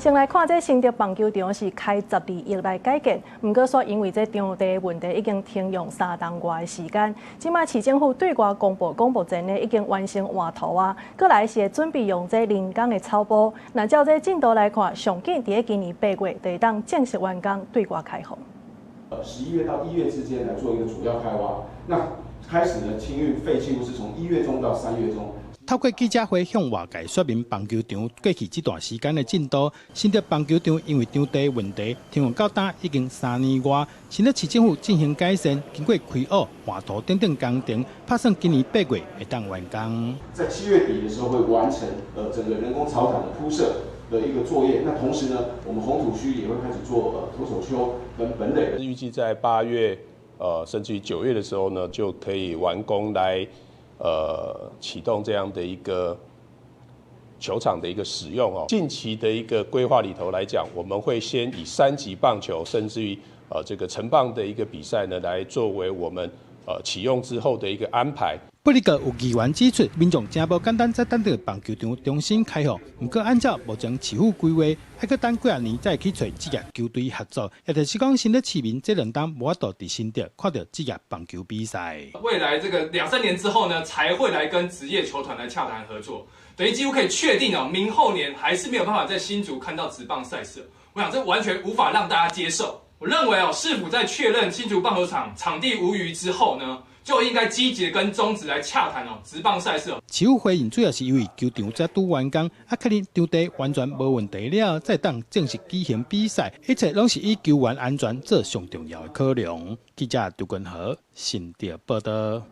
先來看這新竹棒球場是開12億來改建，不過說因為這場地問題已經停用3個多月的時間。即馬市政府對外公布目前呢已經完成畫圖啊，過來是準備用這人工的草埔。那照這進度來看，上緊在今年8月就當正式完工對外開放。11月到1月之間來做一個主要開挖，那開始的清運廢棄物是從1月中到3月中。透過記者會向外界說明棒球場過去這段時間的進度。新竹棒球場因為場地問題停用到今已經3年多，新竹市政府進行改善，經過開挖、畫圖等等工程，打算今年8月會當完工。在7月底的時候會完成整個人工草場的鋪設的一個作業。那同時呢，我們紅土區也會開始做投手丘跟本壘。預計在8月甚至於9月的時候呢，就可以完工來。啟動這樣的一個球場的一個使用哦。近期的一個規劃裡頭來講，我們會先以3級棒球，甚至於這個成棒的一個比賽呢，來作為我們啟用之後的一個安排。不過有議員指出，民眾真無簡單在等着棒球場重新開放，不過按照目前市府規劃，還要等幾啊年再去找職業球隊合作，也就是講新竹市民這兩當無法度在新竹看到職業棒球比賽。未來這個2、3年之後呢，才會來跟職業球團來洽談合作，等於幾乎可以確定哦，明後年還是沒有辦法在新竹看到職棒賽事。我想這完全無法讓大家接受。我認為哦，市府在確認新竹棒球場場地無虞之後呢，就應該積極跟中職來洽談哦，職棒賽事哦。市府回應主要是因為球場才拄完工，確認場地完全無問題了，再當正式舉行比賽，一切攏是以球員安全做上重要的考量。記者杜君和新竹報道。